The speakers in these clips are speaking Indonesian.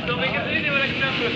Sampai ke sini malah kenapa?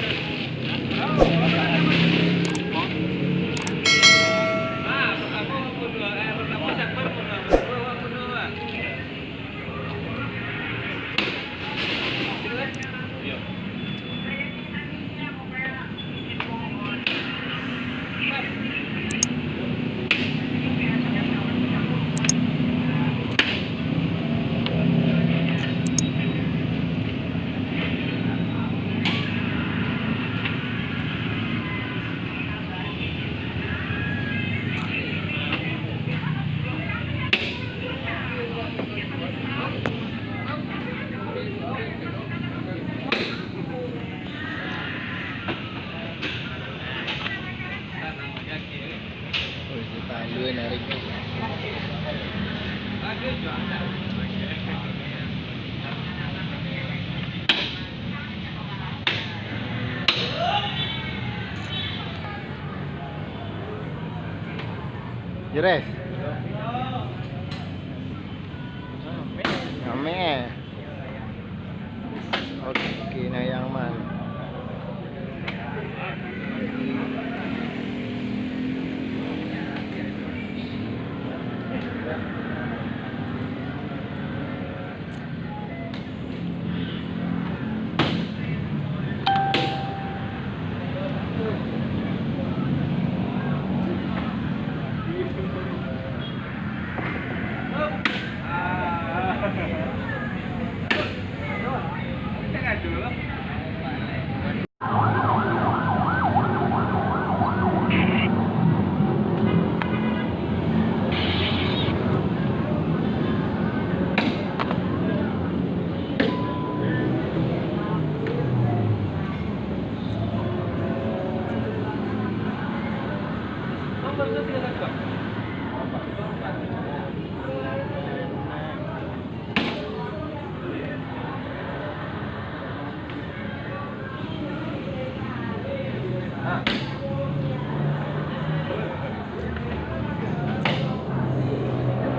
Dua narik. Jeres. Ame. Oke, nah yang mana?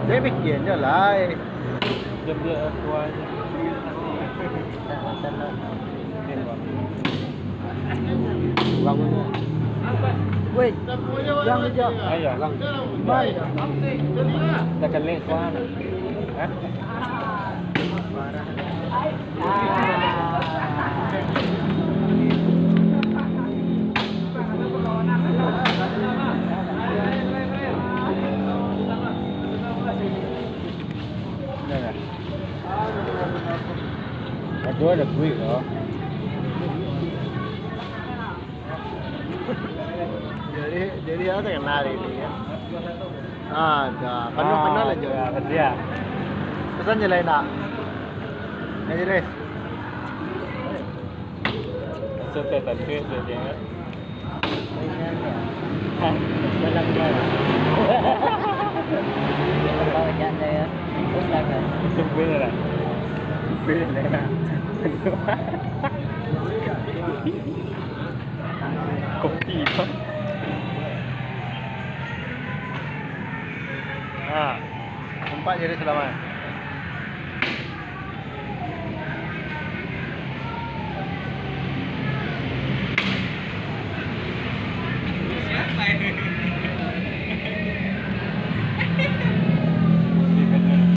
Để biết chuyện trở lại Jam dia tua aja. bangunnya. Woi, yang aja. Ayo, lang. Baik. Dah kan lek kuan. Hah? Kedua ada quick loh. Jadi ada yang nari ini ya. Ada, penuh aja. Ya. Pesan jalan nak. Ya Jeres. Sote tadi dia. Jalan-jalan. Kalau janda ya, terus lagi. Sebenarnya. Benar. Kopi. Ah, empat jadi selamat.